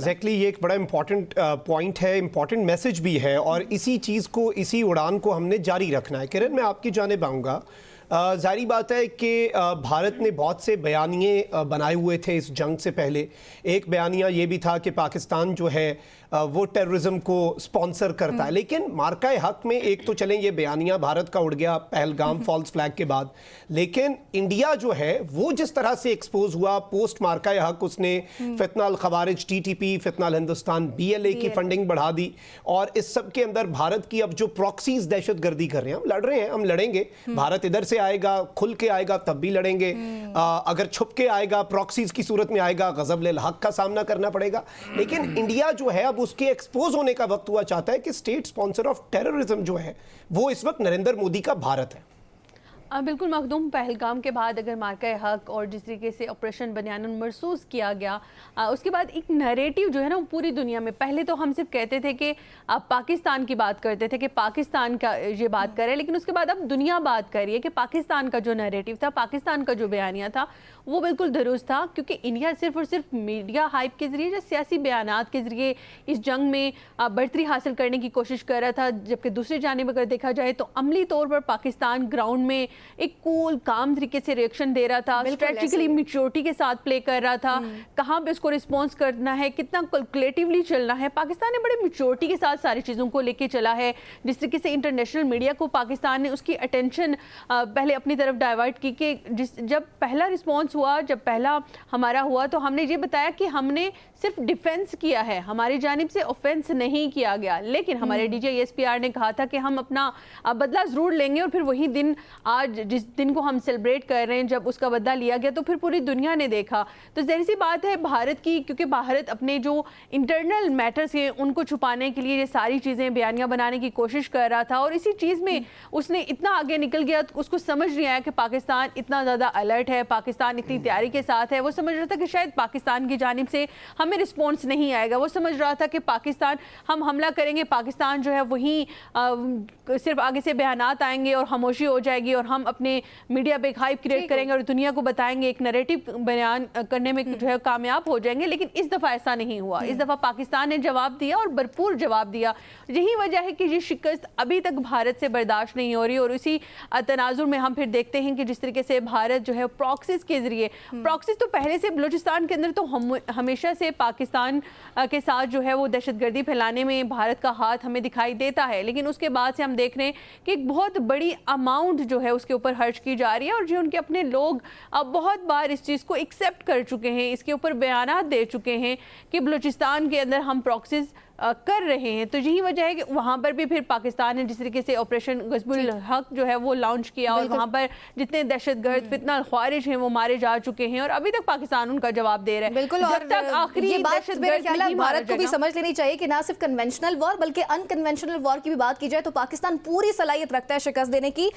Exactly ये एक बड़ा इंपॉर्टेंट पॉइंट है, इंपॉर्टेंट मैसेज भी है, और इसी चीज़ को, इसी उड़ान को हमने जारी रखना है। किरण, मैं आपकी जानिब आऊँगा। जारी बात है कि भारत ने बहुत से बयानिए बनाए हुए थे इस जंग से पहले। एक बयानिया ये भी था कि पाकिस्तान जो है वो टेररिज्म को स्पॉन्सर करता है, लेकिन मार्का हक में एक तो चलें ये बयानिया भारत का उड़ गया पहलगाम फॉल्स फ्लैग के बाद, लेकिन इंडिया जो है वो जिस तरह से एक्सपोज हुआ पोस्ट मार्का हक, उसने फितना अल खवारिज टीटीपी, फितना अल हिंदुस्तान बीएलए की फंडिंग बढ़ा दी, और इस सब के अंदर भारत की अब जो प्रॉक्सीज दहशत गर्दी कर रहे हैं, हम लड़ रहे हैं, हम लड़ेंगे। भारत इधर से आएगा, खुल के आएगा तब भी लड़ेंगे, अगर छुप के आएगा, प्रॉक्सीज की सूरत में आएगा, गजब ले हक का सामना करना पड़ेगा। लेकिन इंडिया जो है अब उसके एक्सपोज होने का वक्त हुआ चाहता है कि स्टेट स्पॉन्सर ऑफ टेररिज्म जो है वो इस वक्त नरेंद्र मोदी का भारत है। बिल्कुल मखदूम, पहलगाम के बाद अगर मार्का हक और जिस तरीके से ऑपरेशन बनियान महसूस किया गया, उसके बाद एक नैरेटिव जो है ना पूरी दुनिया में, पहले तो हम सिर्फ कहते थे कि आप पाकिस्तान की बात करते थे कि पाकिस्तान का ये बात करे, लेकिन उसके बाद अब दुनिया बात कर रही है कि पाकिस्तान का जो नैरेटिव था, पाकिस्तान का जो बयानिया था वो बिल्कुल दुरुस्त था, क्योंकि इंडिया सिर्फ और सिर्फ मीडिया हाइप के जरिए या सियासी बयानात के जरिए इस जंग में बढ़तरी हासिल करने की कोशिश कर रहा था, जबकि दूसरी जानिब अगर देखा जाए तो अमली तौर पर पाकिस्तान ग्राउंड में एक कूल काम तरीके से रिएक्शन दे रहा था, स्ट्रेटेजिकली मैच्योरिटी के साथ प्ले कर रहा था, कहाँ पे उसको रिस्पॉन्स करना है, कितना कैलकुलेटिवली चलना है। पाकिस्तान ने बड़े मैच्योरिटी के साथ सारी चीज़ों को लेके चला है। जिस तरीके से इंटरनेशनल मीडिया को पाकिस्तान ने उसकी अटेंशन पहले अपनी तरफ डाइवर्ट की कि जब पहला रिस्पॉन्स हुआ, जब पहला हमारा हुआ, तो हमने ये बताया कि हमने सिर्फ डिफेंस किया है, हमारी जानिब से ऑफेंस नहीं किया गया, लेकिन हमारे DGISPR ने कहा था कि हम अपना बदला ज़रूर लेंगे, और फिर वही दिन, आज जिस दिन को हम सेलिब्रेट कर रहे हैं, जब उसका बदला लिया गया तो फिर पूरी दुनिया ने देखा। तो ज़ाहिर सी बात है भारत की, क्योंकि भारत अपने जो इंटरनल मैटर्स हैं उनको छुपाने के लिए ये सारी चीज़ें बयानियाँ बनाने की कोशिश कर रहा था, और इसी चीज़ में उसने इतना आगे निकल गया, तो उसको समझ नहीं आया कि पाकिस्तान इतना ज़्यादा अलर्ट है, पाकिस्तान इतनी तैयारी के साथ है। वो समझ रहा था कि शायद पाकिस्तान की जानिब से हमें रिस्पॉन्स नहीं आएगा, वो समझ रहा था कि पाकिस्तान, हम हमला करेंगे, पाकिस्तान जो है वहीं सिर्फ आगे से बयानात आएंगे और खामोशी हो जाएगी, और हम अपने मीडिया पे हाइप क्रिएट करेंगे और दुनिया को बताएंगे, एक नैरेटिव बयान करने में जो है कामयाब हो जाएंगे। लेकिन इस दफ़ा ऐसा नहीं हुआ। इस दफ़ा पाकिस्तान ने जवाब दिया, और भरपूर जवाब दिया। यही वजह है कि ये शिकस्त अभी तक भारत से बर्दाश्त नहीं हो रही, और इसी तनाजुर में हम फिर देखते हैं कि जिस तरीके से भारत जो है प्रॉक्सीज के जरिए, प्रॉक्सीज तो पहले से बलूचिस्तान के अंदर तो हमेशा से पाकिस्तान के साथ जो है वो दहशतगर्दी फैलाने में भारत का हाथ हमें दिखाई देता है, लेकिन उसके बाद से हम देख रहे हैं कि एक बहुत बड़ी अमाउंट जो है उसके ऊपर खर्च की जा रही है, और जो उनके अपने लोग अब बहुत बार इस चीज़ को एक्सेप्ट कर चुके हैं, इसके ऊपर बयानात दे चुके हैं कि बलूचिस्तान के अंदर हम प्रॉक्सीज कर रहे हैं। तो यही वजह है कि वहाँ पर भी फिर पाकिस्तान ने जिस तरीके से ऑपरेशन गज़बुल हक जो है वो लॉन्च किया, और वहाँ पर जितने दहशतगर्द फितना अल ख्वारिज हैं वो मारे जा चुके हैं, और अभी तक पाकिस्तान उनका जवाब दे रहा है। बिल्कुल, जब तक आखिरी भारत को भी समझ लेनी चाहिए कि ना सिर्फ कन्वेंशनल वॉर बल्कि अनकन्वेंशनल वॉर की भी बात की जाए तो पाकिस्तान पूरी सलाहियत रखता है शिकस्त देने की।